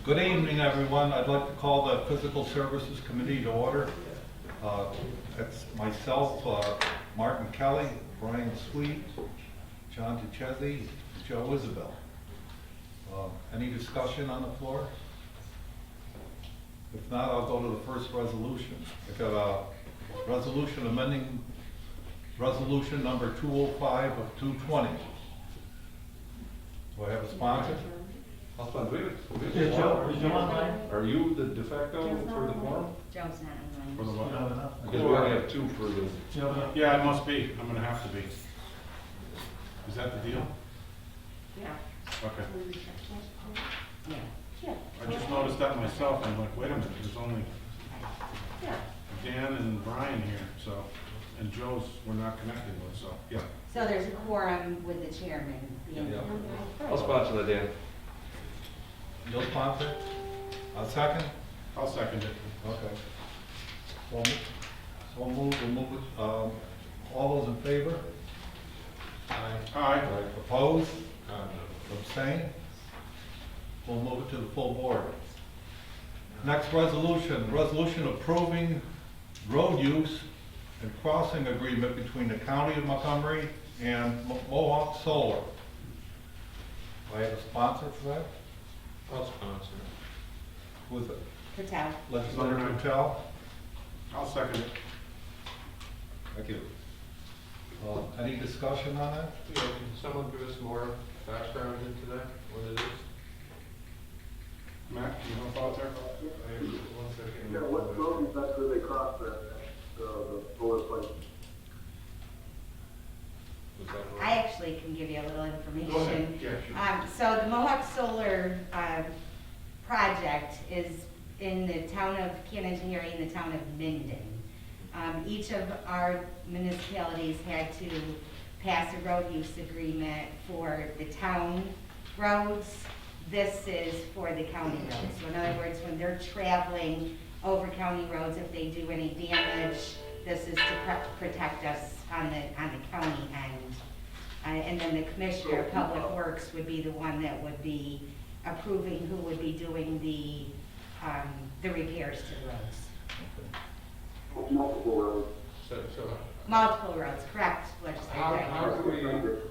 Good evening, everyone. I'd like to call the Physical Services Committee to order. That's myself, Martin Kelly, Brian Sweet, John DeChesi, Joe Isabel. Any discussion on the floor? If not, I'll go to the first resolution. I got a resolution amending resolution number 205 of 220. Do I have a sponsor? I'll sponsor. Yeah, Joe, is Joe online? Are you the de facto for the forum? Joe's not online. For the You what? don't have enough? Because we only have two for the. You don't have enough? Yeah, I must be. I'm gonna have to be. Is that the deal? Yeah. Okay. Yeah. I just noticed that myself. I'm like, wait a minute, there's only Dan and Brian here, so, and Joe's we're not connected with, so, yeah. So there's a quorum with the chairman. being- Yeah. I'll sponsor that, Dan. You'll sponsor? A second? I'll second it. Okay. So we'll move it. All those in favor? Aye. Opposed? Abstain? We'll move it to the full board. Next resolution, resolution approving road use and crossing agreement between the County of Montgomery and Mohawk Solar. Do I have a sponsor for that? I'll sponsor. Who is it? Patel. Legislator Patel? I'll second it. Thank you. Any discussion on that? Yeah, can someone give us more background into that, what it is? Matt, you know about there? One second. Yeah, what road is that where they cross the solar place? Was that wrong? I actually can give you a little information. Go ahead. Yeah, sure. So the Mohawk Solar project is in the town of Canongeary in the town of Minden. Each of our municipalities had to pass a road use agreement for the town roads. This is for the county roads. So in other words, when they're traveling over county roads, if they do any damage, this is to protect us on the county end. And then the Commissioner of Public Works would be the one that would be approving who would be doing the repairs to the roads. Multiple roads. So, Multiple roads, correct, how legislator.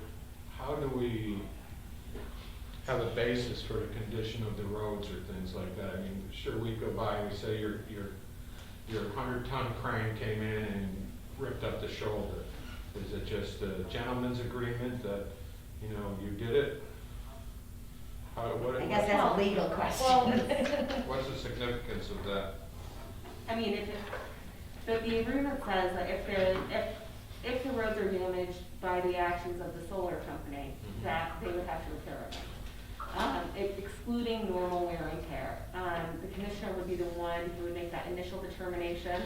how do we have a basis for the condition of the roads or things like that? I mean, sure, we go by and we say your 100-ton crane came in and ripped up the shoulder. Is it just a gentleman's agreement that, you know, you did it? I guess that's a legal question. What's the significance of that? I mean, the agreement says that if the roads are damaged by the actions of the solar company, that they would have to repair them. Excluding normal wear and tear. The commissioner would be the one who would make that initial determination.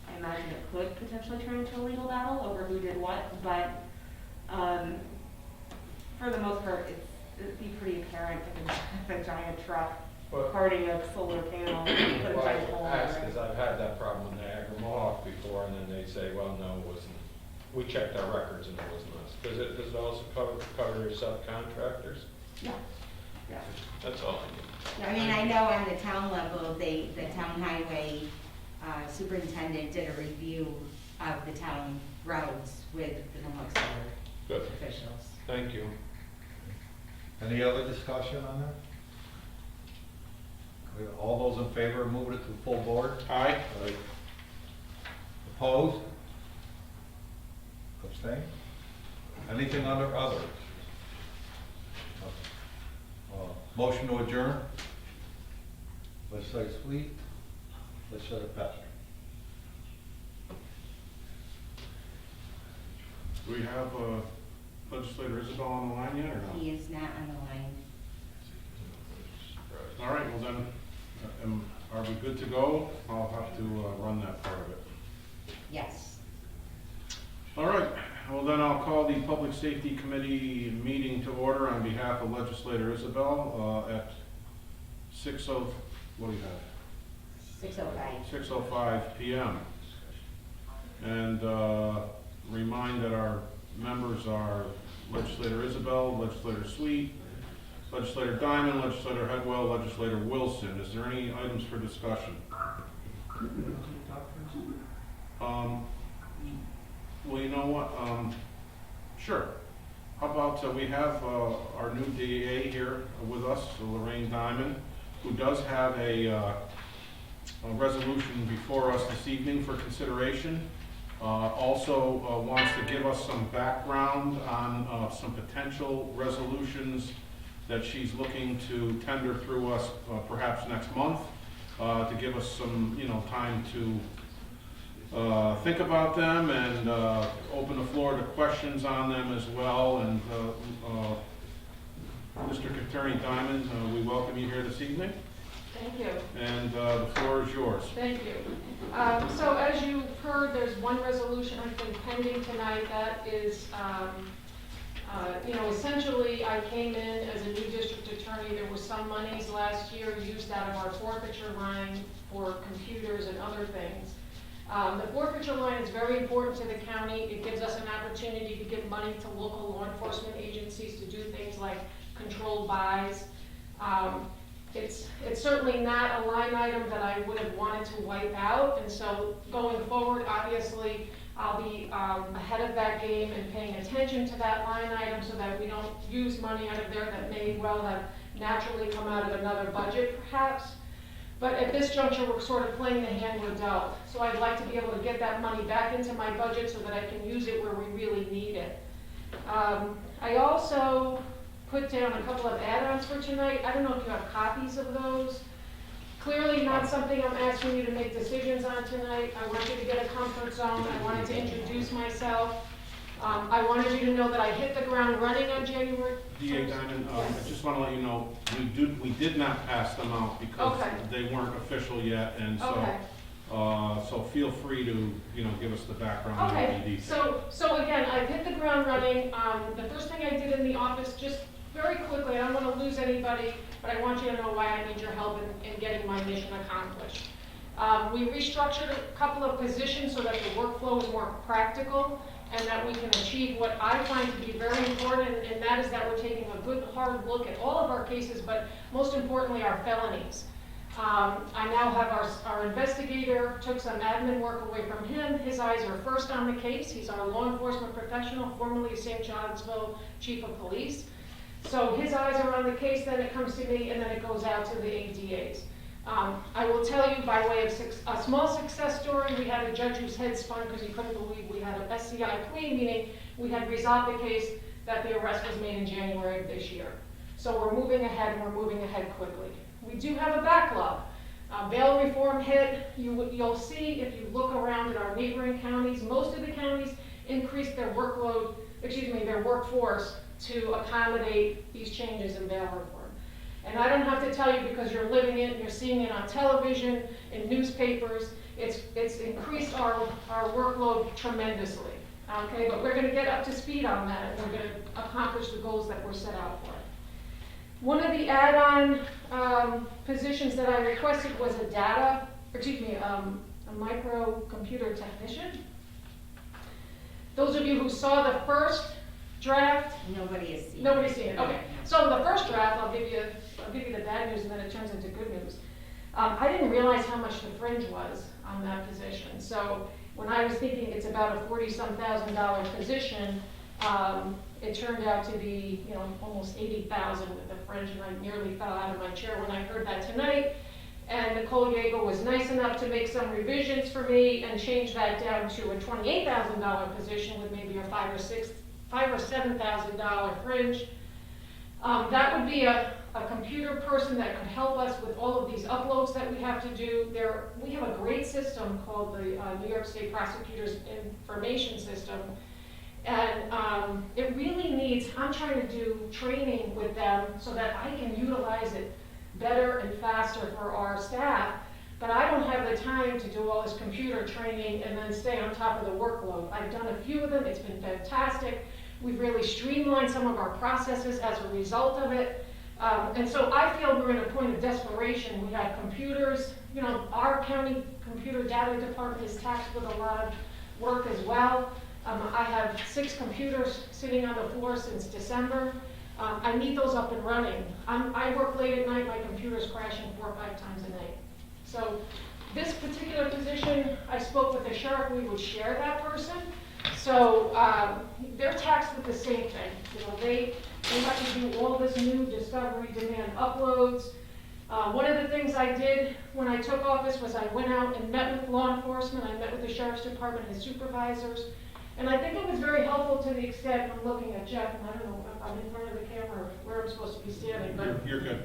I imagine it could potentially turn into a legal battle over who did what, but for the most part, it'd be pretty apparent if a giant truck carting a solar panel put a giant hole in it. Because I've had that problem in Niagara Mohawk before, and then they say, well, no, it wasn't. We checked our records and it wasn't us. Does it also cover your subcontractors? Yeah, yeah. That's all I need. I mean, I know on the town level, the town highway superintendent did a review of the town roads with the Mohawk Solar Good. officials. Thank you. Any other discussion on that? Okay, all those in favor of moving it to the full board? Aye. Opposed? Abstain? Anything under other? Motion to adjourn? Legislator Sweet? Legislator Patrick? Do we have Legislator Isabel on the line yet, or not? He is not on the line. All right, well then, are we good to go? I'll have to run that part of it. Yes. All right, well then I'll call the Public Safety Committee meeting to order on behalf of Legislator Isabel at what do you have? 6:05. 6:05 p.m. And remind that our members are Legislator Isabel, Legislator Sweet, Legislator Diamond, Legislator Headwell, Legislator Wilson. Is there any items for discussion? Well, you know what, sure. How about, we have, our new DA here with us, Lorraine Diamond, who does have a resolution before us this evening for consideration. Also wants to give us some background on some potential resolutions that she's looking to tender through us perhaps next month, to give us some, time to think about them and open the floor to questions on them as well. And Mr. Attorney Diamond, we welcome you here this evening, Thank you. and the floor is yours. Thank you. So as you've heard, there's one resolution I think pending tonight that is, essentially I came in as a new district attorney. There were some monies last year used out of our forfeiture line for computers and other things. The forfeiture line is very important to the county. It gives us an opportunity to give money to local law enforcement agencies to do things like controlled buys. It's certainly not a line item that I would have wanted to wipe out, and so going forward, obviously, I'll be ahead of that game and paying attention to that line item so that we don't use money out of there that may well have naturally come out of another budget perhaps. But at this juncture, we're sort of playing the hand we're dealt. So I'd like to be able to get that money back into my budget so that I can use it where we really need it. I also put down a couple of add-ons for tonight. I don't know if you have copies of those. Clearly not something I'm asking you to make decisions on tonight. I want you to get a comfort zone. I wanted to introduce myself. I wanted you to know that I hit the ground running on January 1st. DA Diamond, Yes. I just want to let you know, we did not pass them out because Okay. they weren't official yet, and so, Okay. so feel free to, give us the background on Okay, the details. so again, I've hit the ground running. The first thing I did in the office, just very quickly, I don't want to lose anybody, but I want you to know why I need your help in getting my mission accomplished. We restructured a couple of positions so that the workflow is more practical and that we can achieve what I find to be very important, and that is that we're taking a good hard look at all of our cases, but most importantly, our felonies. I now have our investigator, took some admin work away from him. His eyes are first on the case. He's our law enforcement professional, formerly St. Johnsville Chief of Police. So his eyes are on the case, then it comes to me, and then it goes out to the ADAs. I will tell you by way of a small success story, we had a judge whose head spun because he couldn't believe we had an SCI plea, meaning we had resolved the case that the arrest was made in January of this year. So we're moving ahead, and we're moving ahead quickly. We do have a backlog. Bail reform hit. You'll see if you look around at our neighboring counties, most of the counties increased their their workforce to accommodate these changes in bail reform. And I don't have to tell you because you're living it, you're seeing it on television, in newspapers. It's increased our workload tremendously. Okay, but we're going to get up to speed on that, and we're going to accomplish the goals that we're set out for. One of the add-on positions that I requested was a microcomputer technician. Those of you who saw the first draft, Nobody's seen it. nobody's seen it. Okay, so the first draft, I'll give you the bad news, and then it turns into good news. I didn't realize how much the fringe was on that position. So when I was thinking it's about a $40-some thousand position, it turned out to be, almost $80,000 with the fringe, and I nearly fell out of my chair when I heard that tonight. And Nicole Yeager was nice enough to make some revisions for me and change that down to a $28,000 position with maybe a $5,000 or $7,000 fringe. That would be a computer person that could help us with all of these uploads that we have to do. We have a great system called the New York State Prosecutors Information System. And it really needs, I'm trying to do training with them so that I can utilize it better and faster for our staff. But I don't have the time to do all this computer training and then stay on top of the workload. I've done a few of them, it's been fantastic. We've really streamlined some of our processes as a result of it. And so I feel we're in a point of desperation. We have computers, our county computer data department is tasked with a lot of work as well. I have 6 computers sitting on the floor since December. I need those up and running. I work late at night, my computer's crashing 4 or 5 times a night. So this particular position, I spoke with the sheriff, we would share that person. So they're taxed with the same thing. You know, they have to do all this new discovery demand uploads. One of the things I did when I took office was I went out and met with law enforcement, I met with the sheriff's department and supervisors, and I think it was very helpful to the extent, I'm looking at Jeff, and I don't know if I'm in front of the camera or where I'm supposed to be standing, but You're good.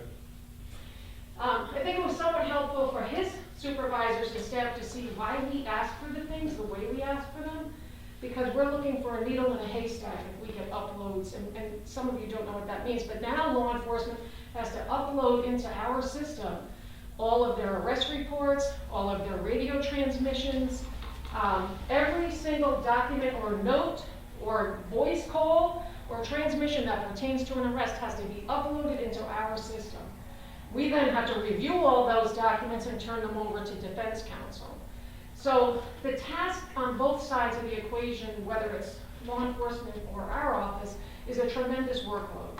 I think it was somewhat helpful for his supervisors and staff to see why we ask for the things the way we ask for them, because we're looking for a needle in a haystack if we get uploads, and some of you don't know what that means, but now law enforcement has to upload into our system all of their arrest reports, all of their radio transmissions, every single document or note or voice call or transmission that pertains to an arrest has to be uploaded into our system. We then have to review all those documents and turn them over to defense counsel. So the task on both sides of the equation, whether it's law enforcement or our office, is a tremendous workload,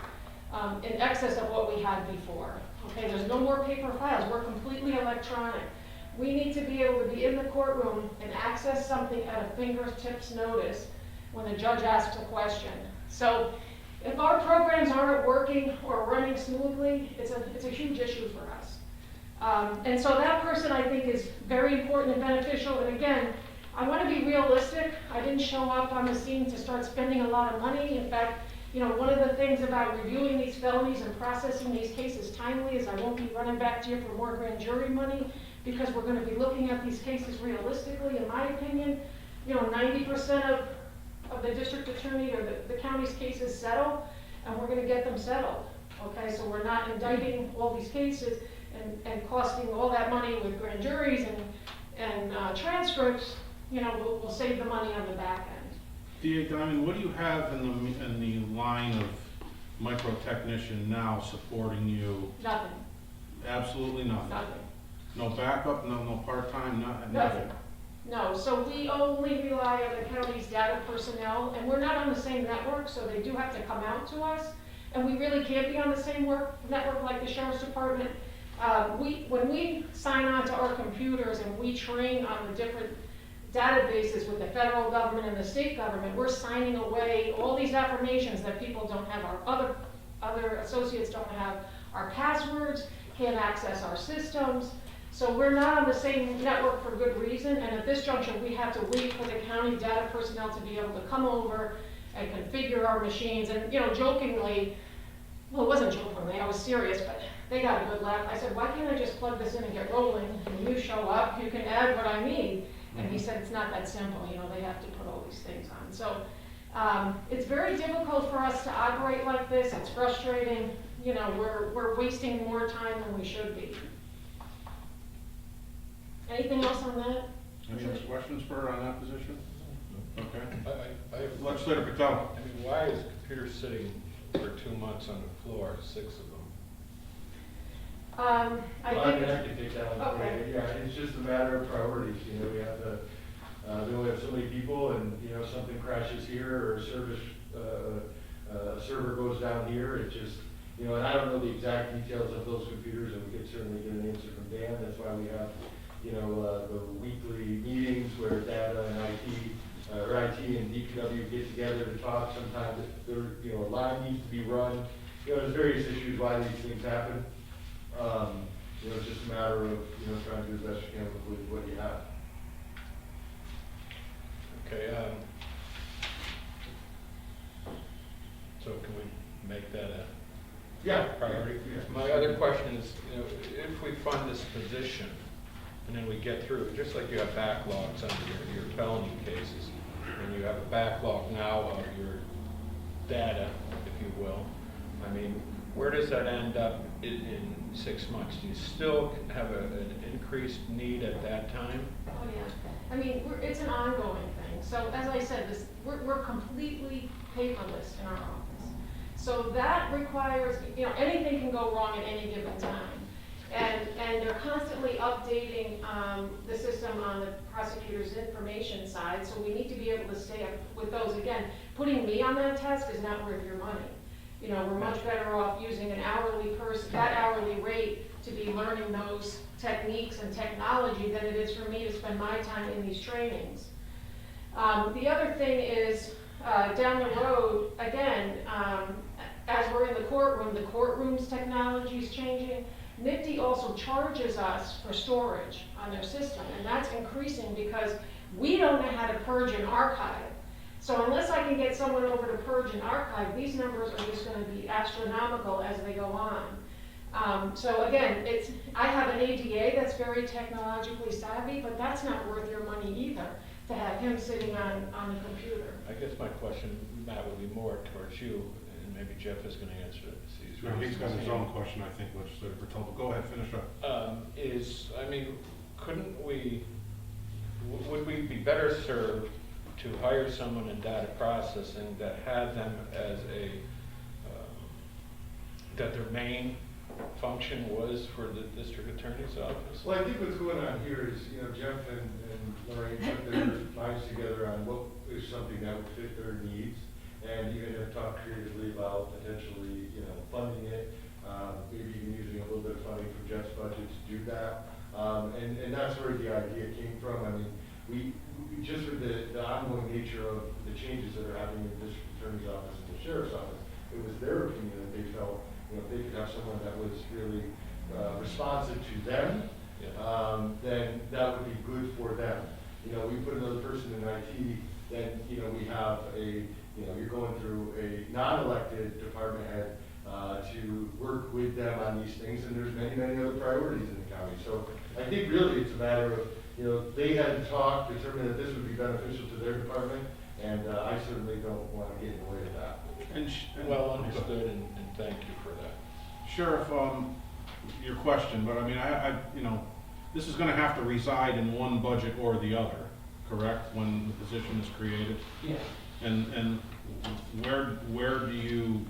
in excess of what we had before. Okay, there's no more paper files, we're completely electronic. We need to be able to be in the courtroom and access something at a fingertips notice when the judge asks a question. So if our programs aren't working or running smoothly, it's a huge issue for us. And so that person, I think, is very important and beneficial. And again, I want to be realistic. I didn't show up on the scene to start spending a lot of money. In fact, you know, one of the things about reviewing these felonies and processing these cases timely is I won't be running back to you for more grand jury money, because we're going to be looking at these cases realistically. In my opinion, you know, 90% of the district attorney or the county's cases settle, and we're going to get them settled. Okay, so we're not indicting all these cases and costing all that money with grand juries and transcripts. You know, we'll save the money on the back end. DA Diamond, what do you have in the line of micro technician now supporting you? Nothing. Absolutely nothing. Nothing. No backup, no part-time, nothing. Nothing. No, so we only rely on the county's data personnel, and we're not on the same network, so they do have to come out to us. And we really can't be on the same network like the sheriff's department. When we sign on to our computers and we train on the different databases with the federal government and the state government, we're signing away all these affirmations that people don't have, our other associates don't have our passwords, can't access our systems. So we're not on the same network for good reason, and at this juncture, we have to wait for the county data personnel to be able to come over and configure our machines. And, you know, jokingly, well, it wasn't jokingly, I was serious, but they got a good laugh. I said, why can't I just plug this in and get rolling? And you show up, you can add what I need. And he said, it's not that simple, you know, they have to put all these things on. So it's very difficult for us to operate like this. It's frustrating. You know, we're wasting more time than we should be. Anything else on that? Any other questions for her on that position? Okay. I have, Legislator Patel. I mean, why is the computer sitting for 2 months on the floor, 6 of them? Well, I think. mean, I can take that one. Okay. Yeah, it's just a matter of priorities, you know, we have to, we only have so many people, and, you know, something crashes here, or a server goes down here, it just, you know, and I don't know the exact details of those computers, and we could certainly get an answer from Dan. That's why we have, you know, the weekly meetings where data and IT and DPW get together to talk. Sometimes there, you know, a line needs to be run. You know, there's various issues why these things happen. You know, it's just a matter of, you know, trying to do the best you can with what you have. Okay, so can we make that a priority? Yeah. My other question is, you know, if we fund this position, and then we get through, just like you have backlogs under your felony cases, and you have a backlog now of your data, if you will, I mean, where does that end up in 6 months? Do you still have an increased need at that time? Oh, yeah. I mean, it's an ongoing thing. So as I said, we're completely paperless in our office. So that requires, you know, anything can go wrong at any given time. And they're constantly updating the system on the prosecutor's information side, so we need to be able to stay up with those. Again, putting me on that task is not worth your money. You know, we're much better off using an hourly person, that hourly rate to be learning those techniques and technology than it is for me to spend my time in these trainings. The other thing is, down the road, again, as we're in the courtroom's technology is changing. NIPD also charges us for storage on their system, and that's increasing because we don't know how to purge and archive. So unless I can get someone over to purge and archive, these numbers are just gonna be astronomical as they go on. So again, I have an ADA that's very technologically savvy, but that's not worth your money either, to have him sitting on a computer. I guess my question, Matt, would be more towards you, and maybe Jeff is gonna answer it. No, he's got his own question, I think, legislator Bertel, but go ahead, finish up. Couldn't we, would we be better served to hire someone in data processing that had them as that their main function was for the district attorney's office? Well, I think what's going on here is, you know, Jeff and Lorraine put their minds together on what is something that would fit their needs, and even have talked creatively about potentially, you know, funding it, maybe even using a little bit of funding from Jeff's budget to do that. And that's where the idea came from. I mean, we just with the ongoing nature of the changes that are happening in the district attorney's office and the sheriff's office, it was their opinion that they felt, you know, if they could have someone that was really responsive to them, then that would be good for them. You know, we put another person in IT, then, you know, we have you're going through a non-elected department head to work with them on these things, and there's many, many other priorities in the county. So I think really it's a matter of, you know, they had to talk, determine that this would be beneficial to their department, and I certainly don't want to get in the way of that. Well understood, and thank you for that. Sheriff, your question, but I mean, I you know, this is gonna have to reside in one budget or the other, correct, when the position is created? Yeah. And where would you,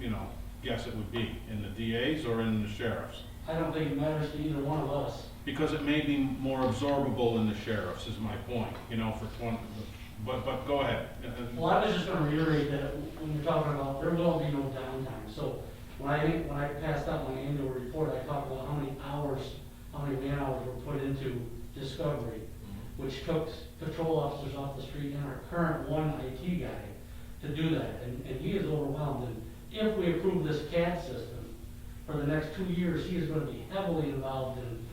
you know, guess it would be? In the DA's or in the sheriff's? I don't think it matters to either one of us. Because it may be more absorbable in the sheriff's, is my point, you know, for 20, but go ahead. Well, I was just gonna reiterate that when you're talking about, there will be no downtime. So when I passed out my annual report, I talked about how many hours, how many man hours were put into discovery, which took patrol officers off the street and our current one IT guy to do that. And he is overwhelmed. And if we approve this CAD system, for the next 2 years, he is going to be heavily involved in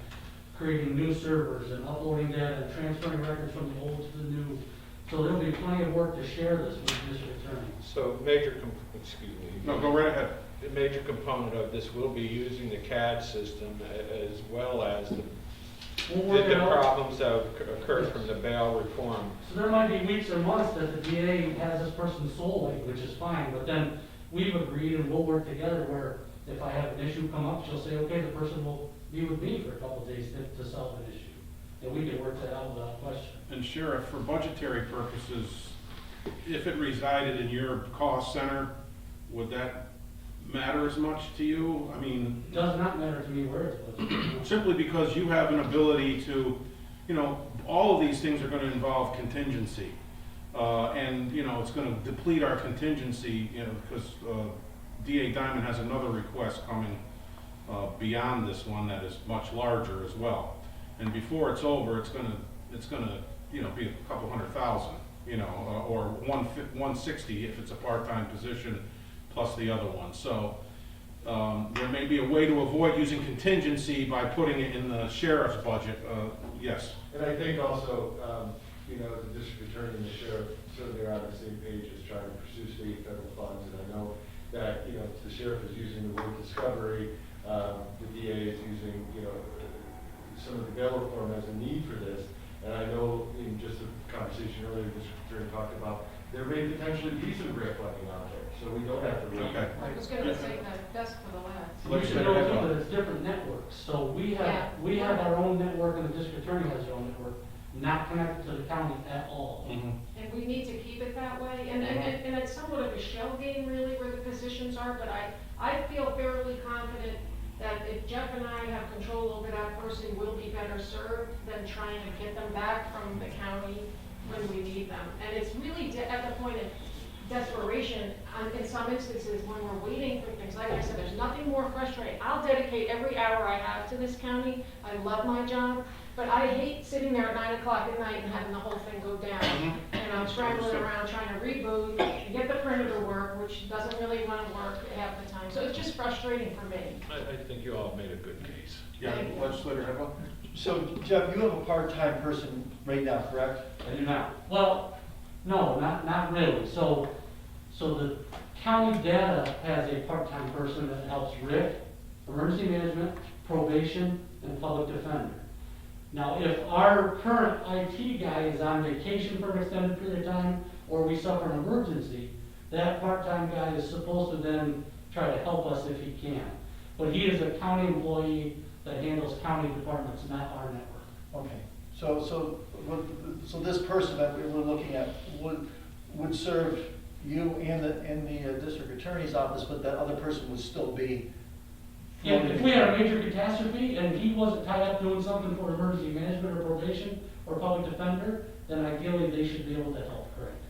creating new servers and uploading data and transferring records from the old to the new. So there'll be plenty of work to share this with the district attorney. So excuse me. No, go right ahead. A major component of this will be using the CAD system as well as the problems that occurred from the bail reform. So there might be weeks or months that the DA has this person solely, which is fine, but then we've agreed and we'll work together where if I have an issue come up, she'll say, okay, the person will be with me for a couple of days to solve an issue. And we can work that out without question. And Sheriff, for budgetary purposes, if it resided in your cost center, would that matter as much to you? I mean, It does not matter to me where it's put. simply because you have an ability to, you know, all of these things are gonna involve contingency. And, you know, it's gonna deplete our contingency, you know, because DA Diamond has another request coming beyond this one that is much larger as well. And before it's over, it's gonna, you know, be a couple $100,000, you know, or 160 if it's a part-time position plus the other one. So there may be a way to avoid using contingency by putting it in the sheriff's budget. Yes. And I think also, you know, the district attorney and the sheriff certainly are on the same page as trying to pursue state and federal funds. And I know that, you know, the sheriff is using the word discovery, the DA is using, you know, some of the bail reform as a need for this. And I know in just a conversation earlier, the district attorney talked about there may potentially be some grant funding out there, so we don't have to wait. Okay. I was gonna say that desk for the last. You should know too that it's different networks. So we have our own network and the district attorney has their own network, not connected to the county at all. Mm-hmm. And we need to keep it that way, and it's somewhat of a shell game really where the positions are, but I feel fairly confident that if Jeff and I have control over that person, we'll be better served than trying to get them back from the county when we need them. And it's really at the point of desperation. operation, in some instances, when we're waiting for things, like I said, there's nothing more frustrating. I'll dedicate every hour I have to this county, I love my job, but I hate sitting there at 9 o'clock at night and having the whole thing go down. And I'm scrambling around trying to reboot, and get the printer to work, which doesn't really want to work half the time. So it's just frustrating for me. I think you all made a good case. Yeah, legislator Hepburn? So Jeff, you have a part-time person right now, correct? I do not. Well, no, not really. So the county data has a part-time person that helps Rick, emergency management, probation, and public defender. Now, if our current IT guy is on vacation for an extended period of time, or we suffer an emergency, that part-time guy is supposed to then try to help us if he can. But he is a county employee that handles county departments, not our network. Okay, so this person that we were looking at would serve you and the district attorney's office, but that other person would still be. Yeah, if we had a major catastrophe and he wasn't tied up doing something for emergency management or probation or public defender, then ideally they should be able to help, correct?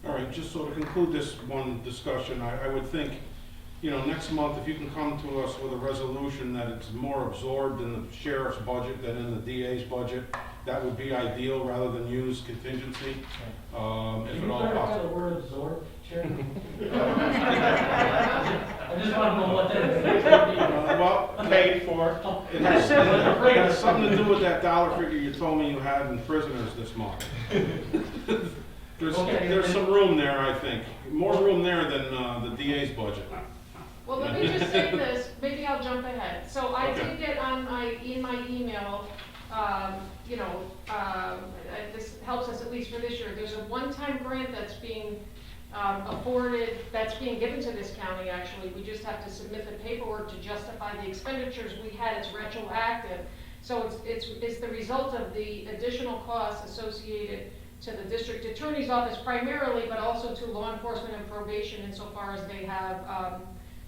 All right, just so to conclude this one discussion, I would think, next month, if you can come to us with a resolution that it's more absorbed in the sheriff's budget than in the DA's budget, that would be ideal rather than use contingency. If Can at you all clarify possible. the word absorb, Chairman? I just want to know what that is. Well, paid for. It has something to do with that dollar figure you told me you had in prisoners this month. There's some room there, I think. More room there than the DA's budget. Well, let me just say this, maybe I'll jump ahead. So I Okay. did get in my email, this helps us at least for this year. There's a one-time grant that's being afforded, that's being given to this county, actually. We just have to submit the paperwork to justify the expenditures we had. It's retroactive. So it's the result of the additional costs associated to the district attorney's office primarily, but also to law enforcement and probation insofar as they have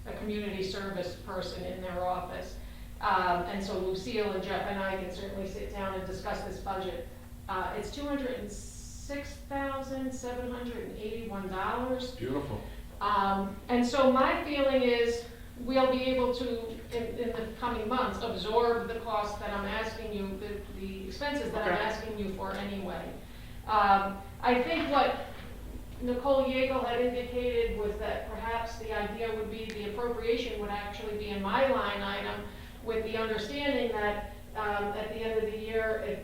a community service person in their office. And so Lucille and Jeff and I can certainly sit down and discuss this budget. It's $206,781. Beautiful. And so my feeling is we'll be able to, in the coming months, absorb the cost that I'm asking you, the expenses that I'm Okay. asking you for anyway. I think what Nicole Yeagle had indicated was that perhaps the idea would be the appropriation would actually be in my line item, with the understanding that at the end of the year, if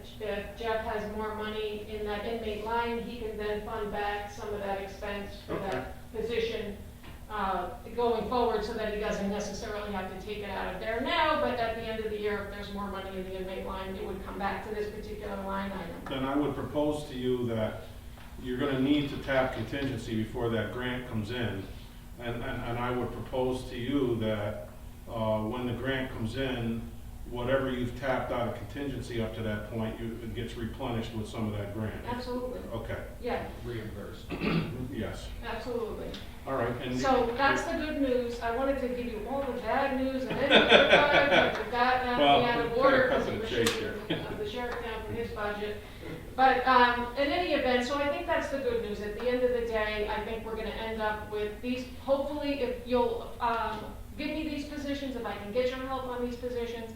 Jeff has more money in that inmate line, he can then fund back some of that expense for that position going forward, so that he doesn't necessarily have to take it out of there now, but at the end of the year, if there's more money in the inmate line, it would come back to this particular line item. Then I would propose to you that you're gonna need to tap contingency before that grant comes in. And I would propose to you that, when the grant comes in, whatever you've tapped out of contingency up to that point, it gets replenished with some of that grant. Absolutely, Okay, yeah, Reimbursed. yes, absolutely. all right, and. So that's the good news. I wanted to give you all the bad news and then the good part, but we got that Well, out of order cut because to we the were chase shooting here. the sheriff down for his budget. But in any event, so I think that's the good news. At the end of the day, I think we're gonna end up with these, hopefully, if you'll give me these positions, if I can get your help on these positions,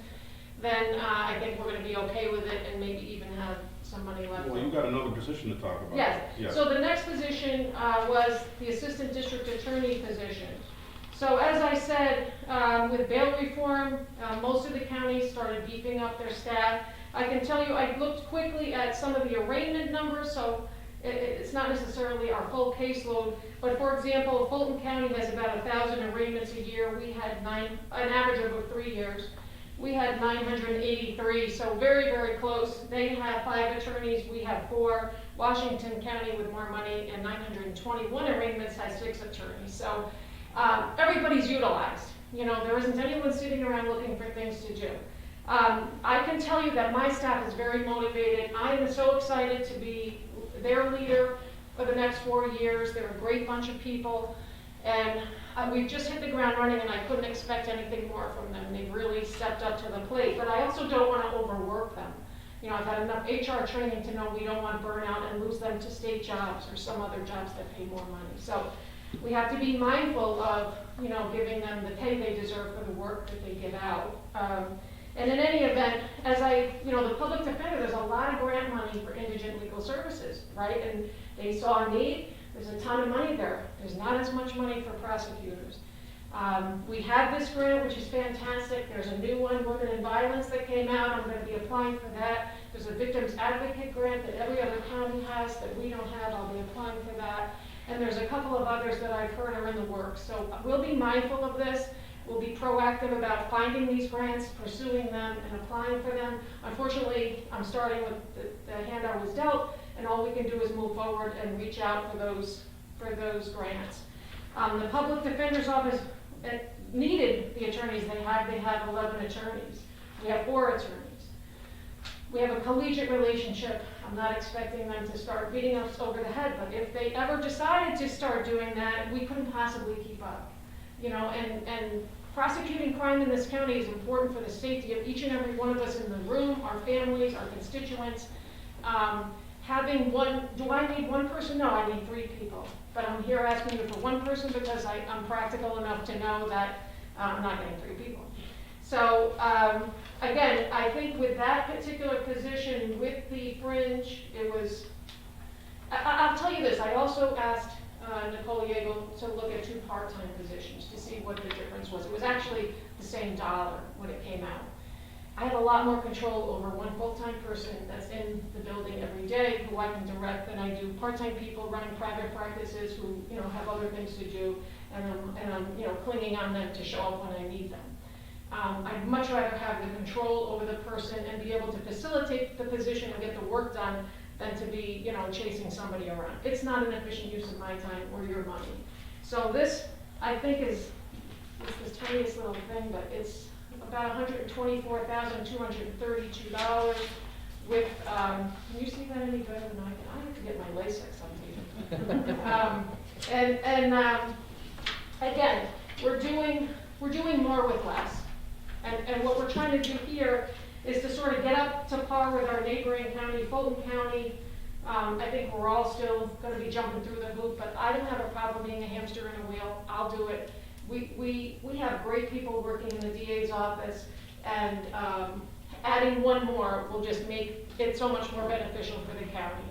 then I think we're gonna be okay with it and maybe even have some money left. Well, you've got another position to talk about. Yes, Yes. so the next position was the Assistant District Attorney position. So as I said, with bail reform, most of the counties started beefing up their staff. I can tell you, I looked quickly at some of the arraignment numbers, so it's not necessarily our full caseload, but for example, Fulton County has about 1,000 arraignments a year. We had an average over 3 years. We had 983, so very, very close. They have 5 attorneys, we have 4. Washington County, with more money and 921 arraignments, has 6 attorneys. So everybody's utilized. There isn't anyone sitting around looking for things to do. I can tell you that my staff is very motivated. I am so excited to be their leader for the next 4 years. They're a great bunch of people. And we've just hit the ground running, and I couldn't expect anything more from them. They've really stepped up to the plate. But I also don't want to overwork them. You know, I've had enough HR training to know we don't want burnout and lose them to state jobs or some other jobs that pay more money. So we have to be mindful of, you know, giving them the pay they deserve for the work that they give out. And in any event, you know, the public defender, there's a lot of grant money for indigent legal services, right? And they saw a need, there's a ton of money there. There's not as much money for prosecutors. We have this grant, which is fantastic. There's a new one, Women in Violence, that came out. I'm going to be applying for that. There's a Victims Advocate grant that every other county has that we don't have. I'll be applying for that. And there's a couple of others that I've heard are in the works. So we'll be mindful of this. We'll be proactive about finding these grants, pursuing them, and applying for them. Unfortunately, I'm starting with the hand I was dealt, and all we can do is move forward and reach out for those grants. The Public Defender's Office needed the attorneys they have. They have 11 attorneys. We have 4 attorneys. We have a collegiate relationship. I'm not expecting them to start beating us over the head, but if they ever decided to start doing that, we couldn't possibly keep up. You know, and prosecuting crime in this county is important for the safety of each and every one of us in the room, our families, our constituents. Having one, do I need one person? No, I need 3 people. But I'm here asking you for 1 person because I'm practical enough to know that I'm not getting 3 people. So again, I think with that particular position, with the fringe, it was, I'll tell you this, I also asked Nicole Yeagle to look at 2 part-time positions to see what the difference was. It was actually the same dollar when it came out. I have a lot more control over 1 full-time person that's in the building every day, who I can direct, than I do part-time people running private practices who, you know, have other things to do, and I'm you know, clinging on them to show up when I need them. I'd much rather have the control over the person and be able to facilitate the position and get the work done than to be, you know, chasing somebody around. It's not an efficient use of my time or your money. So this, I think, is this tiniest little thing, but it's about $124,232 with, can you see that any better than I can? I have to get my LASIK someday. Again, we're doing more with less. And what we're trying to do here is to sort of get up to par with our neighboring county, Fulton County. I think we're all still going to be jumping through the hoop, but I don't have a problem being a hamster in a wheel. I'll do it. We have great people working in the DA's office, and adding 1 more will just make it so much more beneficial for the county.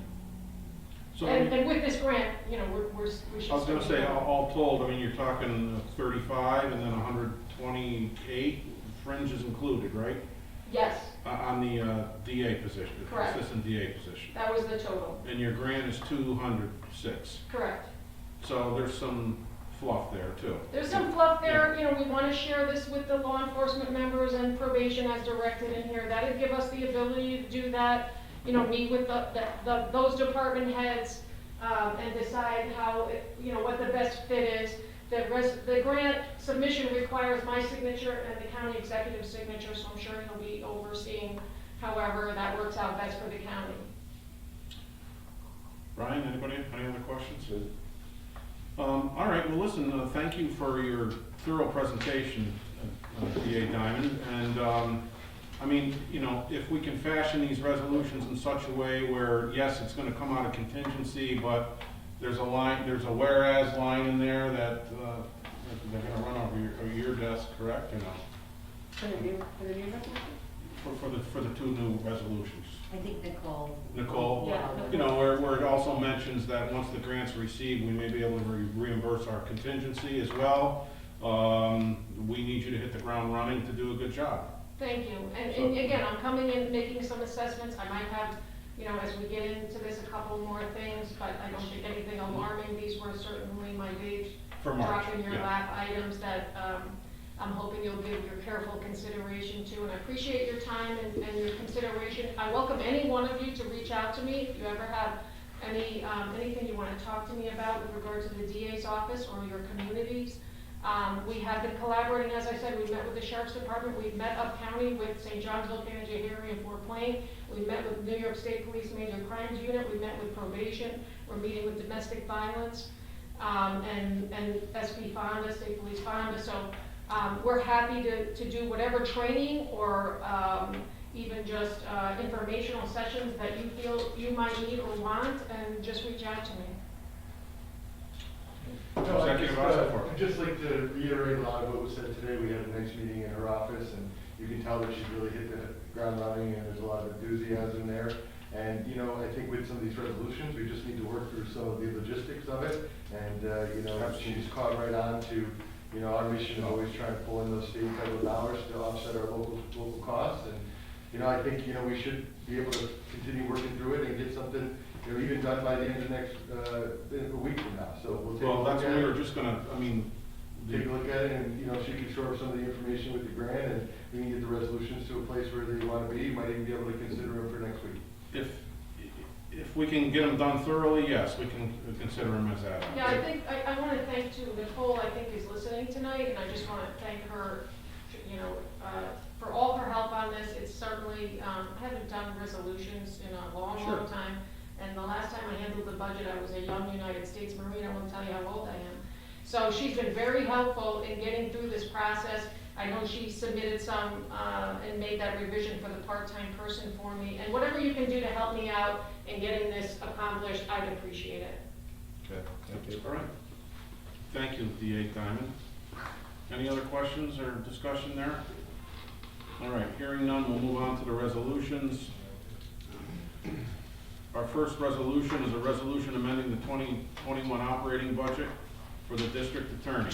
So, And with this grant, you know, we should. I was gonna say, all told, I mean, you're talking 35 and then 128 fringes included, right? Yes, On the DA position, Correct. assistant DA position. that was the total. And your grant is 206. Correct. So there's some fluff there too. There's some fluff there, you know, we want to share this with the law enforcement members and probation as directed in here. That would give us the ability to do that, you know, meet with those department heads and decide how, you know, what the best fit is. The grant submission requires my signature and the county executive signature, so I'm sure he'll be overseeing however that works out best for the county. Brian, anybody, any other questions? All right, well, listen, thank you for your thorough presentation, DA Diamond. And, I mean, you know, if we can fashion these resolutions in such a way where, yes, it's gonna come out of contingency, but there's a whereas line in there that they're gonna run over your desk, correct, or no? For the new resolution? For the 2 new resolutions. I think Nicole. Nicole? Yeah. You know, where it also mentions that once the grant's received, we may be able to reimburse our contingency as well. We need you to hit the ground running to do a good job. Thank you. And again, I'm coming in, making some assessments. I might have, you know, as we get into this, a couple more things, but I don't think anything alarming. These were certainly my big For March, drop in your yeah. lap items that I'm hoping you'll give your careful consideration to. And I appreciate your time and your consideration. I welcome any one of you to reach out to me if you ever have anything you want to talk to me about with regard to the DA's office or your communities. We have been collaborating, as I said, we met with the Sheriff's Department, we've met up county with St. Johnsville, Canajahari, and Fort Plain. We met with New York State Police Major Crimes Unit, we met with probation, we're meeting with domestic violence, and SP Fonda, State Police Fonda. So we're happy to do whatever training or even just informational sessions that you feel you might need or want, and just reach out to me. No, I Executive just, Officer. I'd just like to reiterate a lot of what was said today. We had a nice meeting in her office, and you can tell that she's really hit the ground running, and there's a lot of enthusiasm there. And, you know, I think with some of these resolutions, we just need to work through some of the logistics of it. And, you know, she's caught right on to, you know, our mission of always trying to pull in those state and federal dollars to offset our local costs. And, you know, I think, you know, we should be able to continue working through it and get something, you know, even done by the end of next, a week from now. So we'll take a Well, look that's at what we it. were just gonna, I mean, Take a look at it, and, you know, she can shore up some of the information with the grant, and we can get the resolutions to a place where they want to be. You might even be able to consider them for next week. if we can get them done thoroughly, yes, we can consider them as add-ons. Yeah, I think, I want to thank too, Nicole, I think is listening tonight, and I just want to thank her, you know, for all her help on this. It's certainly, I haven't done resolutions in a long, Sure. long time. And the last time I handled the budget, I was a young United States Marine. I won't tell you how old I am. So she's been very helpful in getting through this process. I know she submitted some, and made that revision for the part-time person for me. And whatever you can do to help me out in getting this accomplished, I'd appreciate it. Okay, thank you. All right. Thank you, DA Diamond. Any other questions or discussion there? All right, hearing none, we'll move on to the resolutions. Our first resolution is a resolution amending the 2021 operating budget for the district attorney.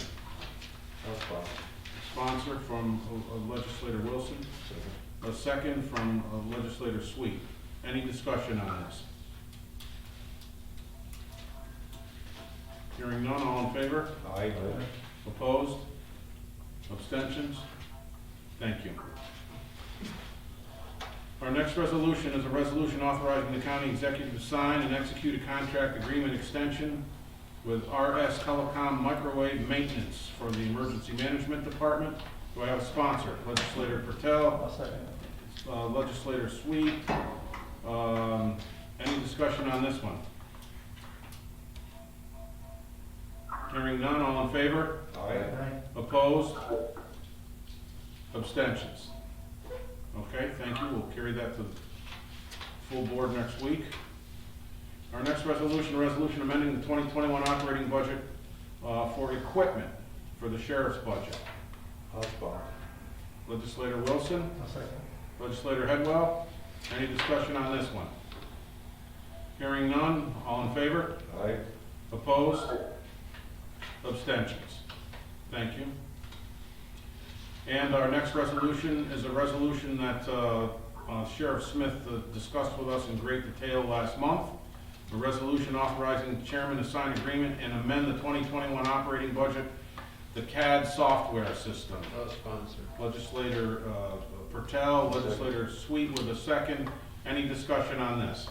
Sponsor from Legislator Wilson. A second from Legislator Sweet. Any discussion on this? Hearing none, all in favor? Aye. Opposed? Abstentions? Thank you. Our next resolution is a resolution authorizing the county executive to sign and execute a contract agreement extension with RS Telecom Microwave Maintenance for the Emergency Management Department. Do I have a sponsor? Legislator Patel, I'll second it. Legislator Sweet. Any discussion on this one? Hearing none, all in favor? Aye. Opposed? Abstentions? Okay, thank you. We'll carry that to the full board next week. Our next resolution, a resolution amending the 2021 operating budget for equipment for the sheriff's budget. I'll sponsor. Legislator Wilson, I'll second it. Legislator Headwell. Any discussion on this one? Hearing none, all in favor? Aye. Opposed? Abstentions? Thank you. And our next resolution is a resolution that Sheriff Smith discussed with us in great detail last month. A resolution authorizing the chairman to sign agreement and amend the 2021 operating budget, the CAD software system. Sponsor. Legislator Patel, Legislator Sweet with a second. Any discussion on this?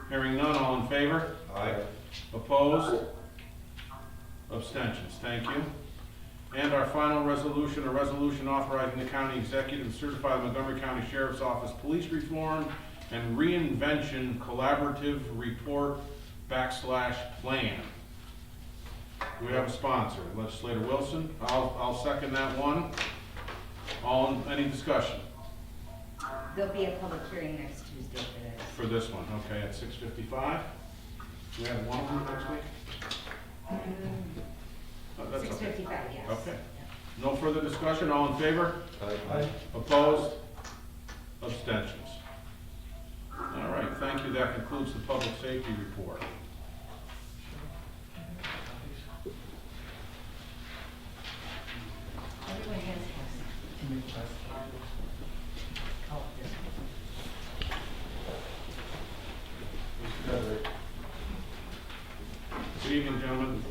Hearing none, all in favor? Aye. Opposed? Abstentions, thank you. And our final resolution, a resolution authorizing the county executive to certify the Montgomery County Sheriff's Office Police Reform and Reinvention Collaborative Report /Plan. Do we have a sponsor? Legislator Wilson? I'll second that one. Any discussion There'll be a public hearing next Tuesday for this. for this one? Okay, at 6:55. Do we have one of them next week? That's okay. 6:55, yes. Okay. No further discussion, all in favor? Aye. Opposed? Abstentions? All right, thank you, that concludes the public safety report. Everyone has questions. Oh, yes. Good evening, gentlemen.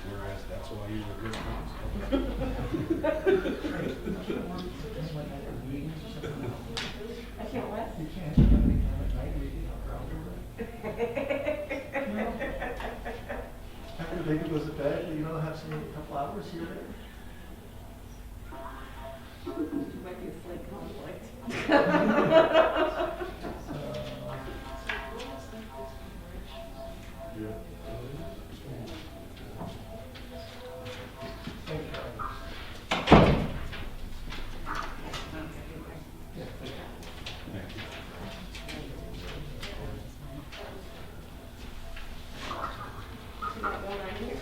Whereas that's why you were good counsel. office here? Might be a slight conflict. She got one right here.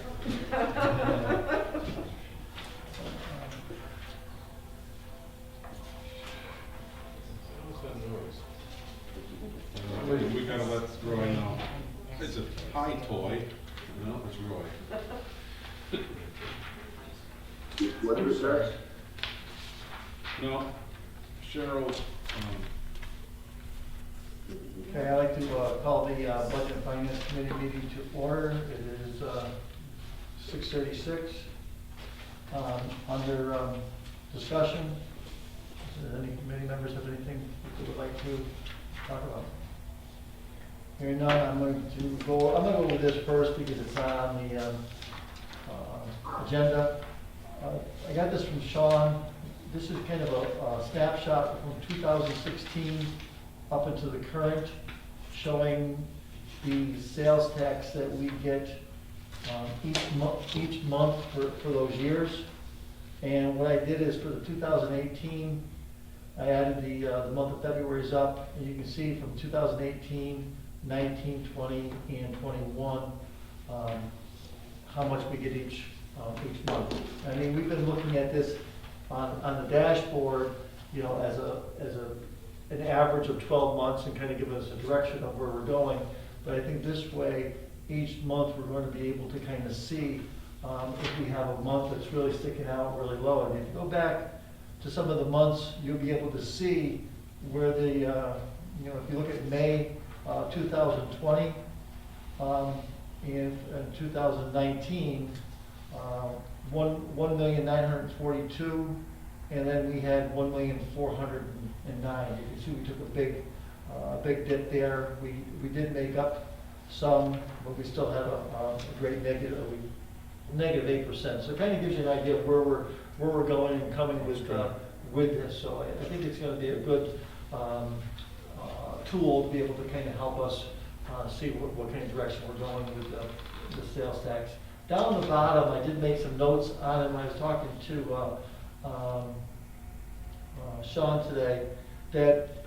What's that noise? We gotta let Roy know. It's a high toy, no, it's Roy. What is that? No, Cheryl, Okay, I'd like to call the Budget and Finance Committee meeting to order. It is 6:36. Under discussion, is there any committee members have anything that they would like to talk about? Hearing none, I'm going to go over this first because it's not on the agenda. I got this from Sean. This is kind of a snapshot from 2016 up into the current, showing the sales tax that we get each month for those years. And what I did is for the 2018, I added the month of February's up, and you can see from 2018, 19, 20, and 21, how much we get each month. I mean, we've been looking at this on the dashboard, you know, as an average of 12 months and kind of give us a direction of where we're going. But I think this way, each month, we're going to be able to kind of see if we have a month that's really sticking out really low. And if you go back to some of the months, you'll be able to see where the, you know, if you look at May 2020 and 2019, 1,942,000, and then we had 1,409,000. You can see we took a big dip there. We did make up some, but we still have a great negative 8%. So it kind of gives you an idea of where we're going and coming with this. So I think it's going to be a good tool to be able to kind of help us see what kind of direction we're going with the sales tax. Down the bottom, I did make some notes on it when I was talking to Sean today, that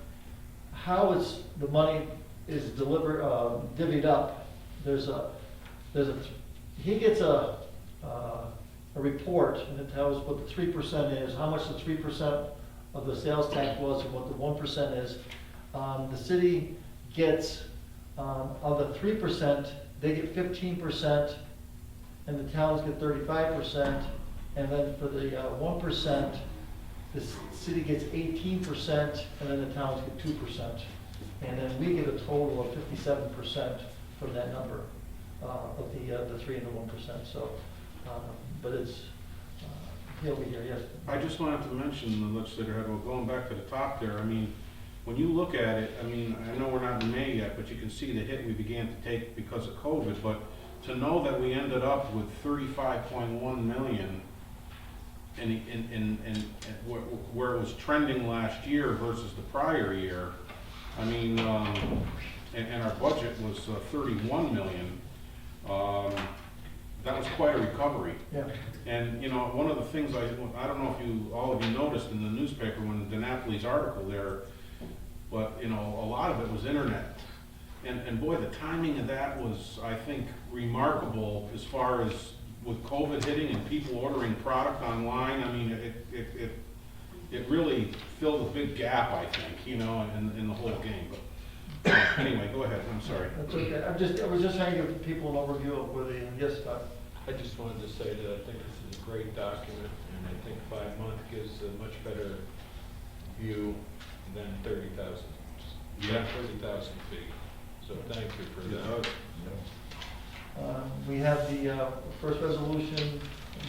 how the money is divvied up. He gets a report, and it tells what the 3% is, how much the 3% of the sales tax was, and what the 1% is. The city gets, of the 3%, they get 15%, and the towns get 35%, and then for the 1%, the city gets 18%, and then the towns get 2%. And then we get a total of 57% from that number of the 3 and the 1%. So, but it's, he'll be here, yes. I just wanted to mention the legislator had, well, going back to the top there, I mean, when you look at it, I mean, I know we're not in May yet, but you can see the hit we began to take because of COVID, but to know that we ended up with 35.1 million and where it was trending last year versus the prior year, I mean, and our budget was 31 million. That was quite a recovery. Yeah. And, you know, one of the things I don't know if all of you noticed in the newspaper when DiNapoli's article there, but, you know, a lot of it was internet. And boy, the timing of that was, I think, remarkable as far as with COVID hitting and people ordering product online. I mean, it really filled a big gap, I think, you know, in the whole game. But anyway, go ahead, I'm sorry. That's okay. I was just trying to give people an overview of where they, yes, Scott? I just wanted to say that I think this is a great document, and I think 5 months gives a much better view than 30,000. Yeah. 30,000 feet. So thank you for that. We have the first resolution,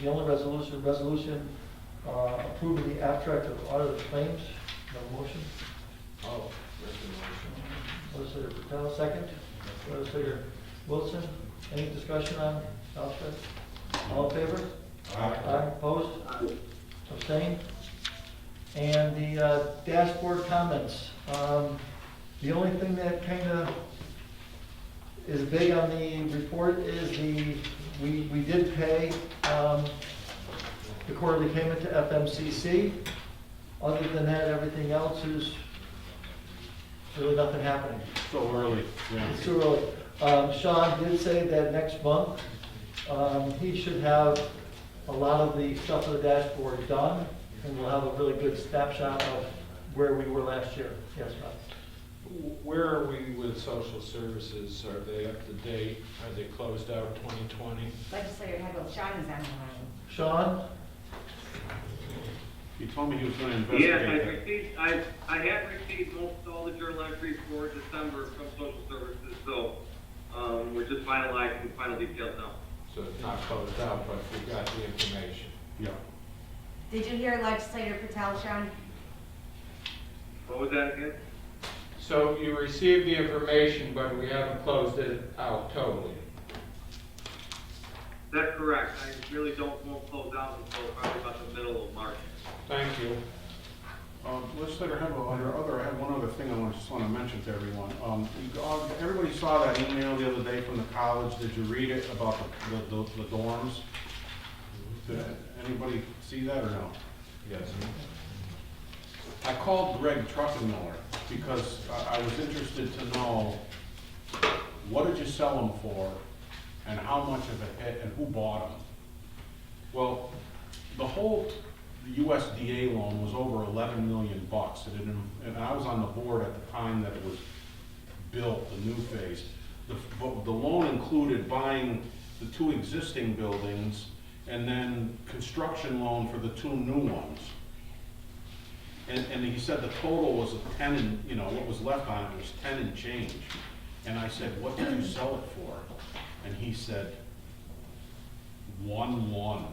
the only resolution approving the abstract of audited claims. Have a motion? Oh, resolution. Legislator Patel, second. Legislator Wilson, any discussion on abstract? All in favor? Aye, opposed? Abstained? And the dashboard comments. The only thing that kind of is big on the report is we did pay the quarterly payment to FMCC. Other than that, everything else is really nothing happening. So early, yeah. It's too early. Sean did say that next month, he should have a lot of the stuff for the dashboard done, and we'll have a really good snapshot of where we were last year. Yes, Rob? Where are we with social services? Are they up to date? Are they closed out 2020? Legislator Hagel, Sean is on the line. Sean? He told me he was gonna Yes, investigate that. I have received most all the journal entries for December from social services, so, we're just finalizing the final details now. So it's not closed out, but we got the information. Yeah. Did you hear Legislator Patel, Sean? What was that again? So you received the information, but we haven't closed it out totally. That's correct. I really won't close out until probably about the middle of March. Thank you. Legislator, I have one other thing I just want to mention to everyone. Everybody saw that email the other day from the college. Did you read it about the dorms? Did anybody see that or no? Yes. I called Greg Truckenmiller because I was interested to know, what did you sell them for, and how much of a hit, and who bought them? Well, the whole USDA loan was over 11 million bucks, and I was on the board at the time that it was built, the new phase. The loan included buying the 2 existing buildings, and then construction loan for the 2 new ones. And he said the total was 10 and, what was left on it was 10 and change. And I said, what did you sell it for? And he said, 1-1.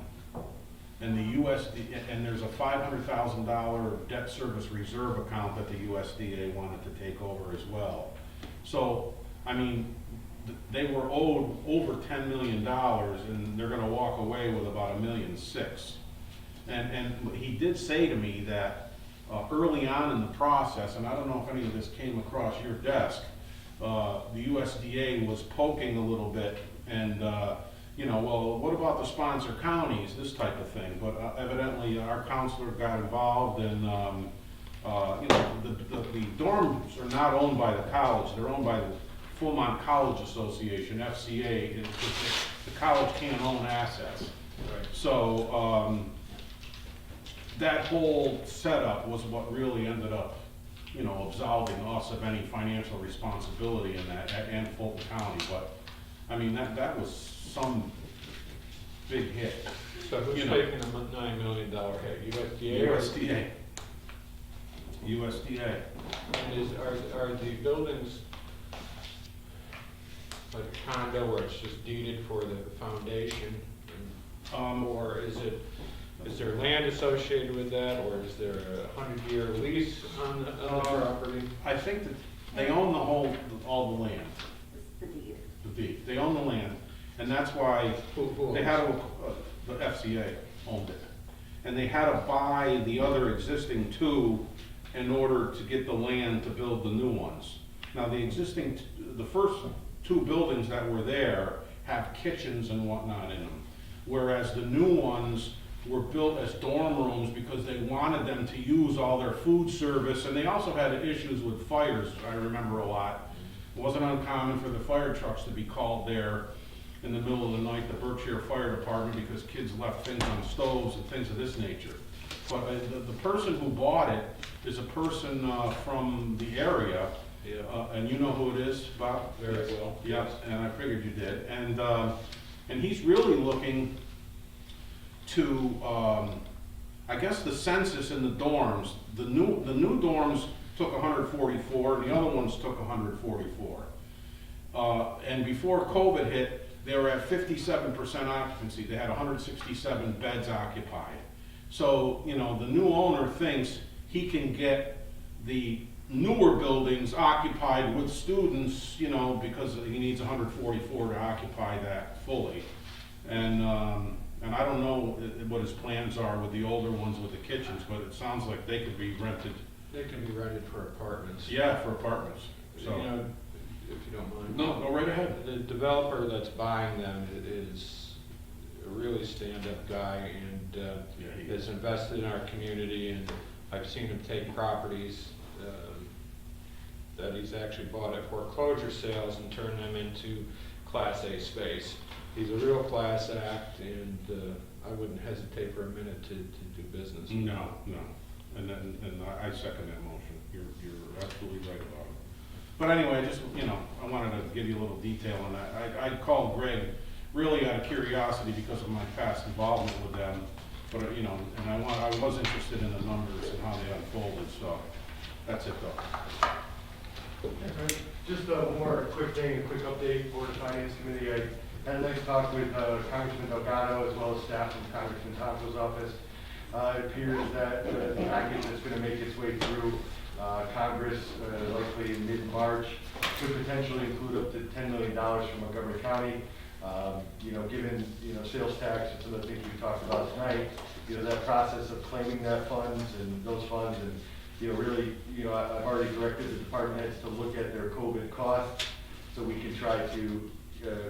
And the USD, and there's a $500,000 debt service reserve account that the USDA wanted to take over as well. So, I mean, they were owed over $10 million, and they're gonna walk away with about $1.6 million. And he did say to me that early on in the process, and I don't know if any of this came across your desk, the USDA was poking a little bit and, well, what about the sponsor counties, this type of thing. But evidently our counselor got involved, and, the dorms are not owned by the college, they're owned by the Fulmont College Association, FCA. The college can't own assets. Right. So, that whole setup was what really ended up, absolving us of any financial responsibility in that, and Fulton County. But, I mean, that was some big hit. So who's taking a $9 million hit? USDA? USDA. USDA. And are the buildings like a condo where it's just deeded for the foundation? Or is there land associated with that, or is there a 100-year lease on the property? I think that they own all the land. It's the deed. The deed. They own the land, and that's why they had the FCA owned it. And they had to buy the other existing 2 in order to get the land to build the new ones. Now, the first 2 buildings that were there have kitchens and whatnot in them, whereas the new ones were built as dorm rooms because they wanted them to use all their food service, and they also had issues with fires, I remember a lot. It wasn't uncommon for the fire trucks to be called there in the middle of the night, the Berkshire Fire Department, because kids left things on stoves and things of this nature. But the person who bought it is a person from the area, and you know who it is, Bob? Very well. Yes, and I figured you did. And he's really looking to, I guess, the census in the dorms. The new dorms took 144, and the other ones took 144. And before COVID hit, they were at 57% occupancy. They had 167 beds occupied. So, the new owner thinks he can get the newer buildings occupied with students, because he needs 144 to occupy that fully. And And I don't know what his plans are with the older ones with the kitchens, but it sounds like they could be rented, They can be rented for apartments. yeah, for apartments, You so. know, if you don't mind. No, go right ahead. The developer that's buying them is a really stand-up guy and Yeah, he has invested in our community, and I've seen him take properties that he's actually bought at foreclosure sales and turn them into Class A space. He's a real class act, and I wouldn't hesitate for a minute to do business with him. No, no, and I second that motion, you're absolutely right about it. But anyway, just, you know, I wanted to give you a little detail on that. I called Greg really out of curiosity because of my past involvement with them, but, you know, and I was interested in the numbers and how they unfolded, so that's it though. Just a quick thing, a quick update for the Finance Committee. I had a nice talk with Congressman Delgado as well as staff from Congressman Tonko's office. It appears that the package that's going to make its way through Congress, likely in mid-March, could potentially include up to $10 million from Montgomery County. You know, given, you know, sales tax and some of the things we talked about tonight, you know, that process of claiming that funds and those funds and, you know, really, you know, I've already directed the department heads to look at their COVID costs so we can try to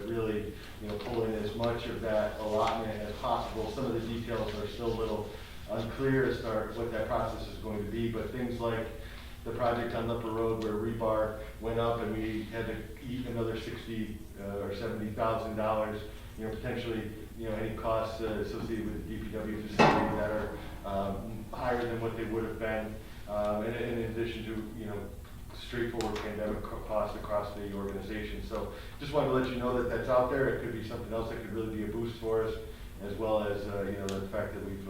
really, you know, pull in as much of that allotment as possible. Some of the details are still a little unclear as to what that process is going to be, but things like the project on Upper Road where rebar went up and we had to eat another $60,000 or $70,000, you know, potentially, you know, any costs associated with the DPW facility that are higher than what they would have been, and in addition to, you know, straightforward pandemic costs across the organization. So just wanted to let you know that that's out there. It could be something else that could really be a boost for us, as well as, you know, the fact that we've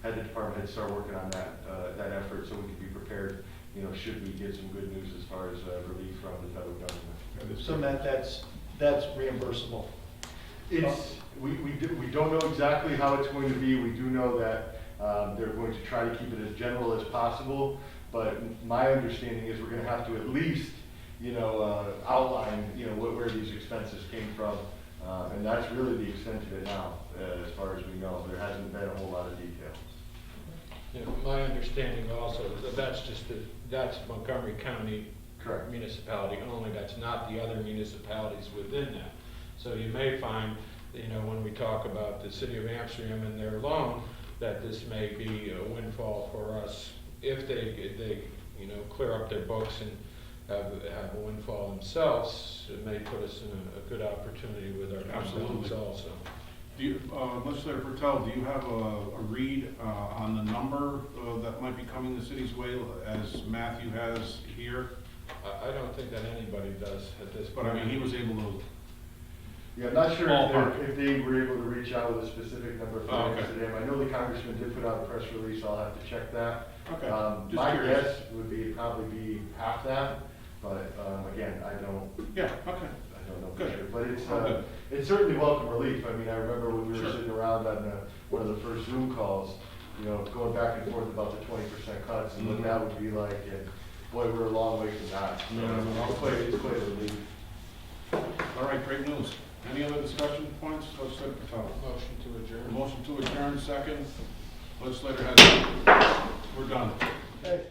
had the department head start working on that effort so we can be prepared, you know, should we get some good news as far as relief from the federal government. So Matt, that's reimbursable. We don't know exactly how it's going to be. We do know that they're going to try to keep it as general as possible, but my understanding is we're going to have to at least, you know, outline, you know, where these expenses came from, and that's really the extent of it now, as far as we know. There hasn't been a whole lot of detail. You know, my understanding also is that that's Montgomery County Correct. municipality only, that's not the other municipalities within that. So you may find, you know, when we talk about the city of Amsterdam and their loan, that this may be a windfall for us if they you know, clear up their books and have a windfall themselves. It may put us in a good opportunity with our Absolutely. funds also. Do you, Legislator Patel, do you have a read on the number that might be coming the city's way as Matthew has here? I don't think that anybody does at this But point. I mean, he was able to, Yeah, I'm not sure Ballpark. if they were able to reach out with a specific number for Oh, okay. Amsterdam. I know the congressman did put out a press release, I'll have to check that. okay, just My curious. guess would be, probably be half that, but, again, I don't Yeah, okay. know for Good. sure. But Oh, good. it's certainly welcome relief. I mean, I remember when we were Sure. sitting around on one of the first Zoom calls, you know, going back and forth about the 20% cuts and what that would be like, and boy, we're a long way from that. So, Yeah. it's quite a relief. All right, great news. Any other discussion points? Legislator Patel. Motion to adjourn. Motion to adjourn, second. Legislator has, we're done. Hey.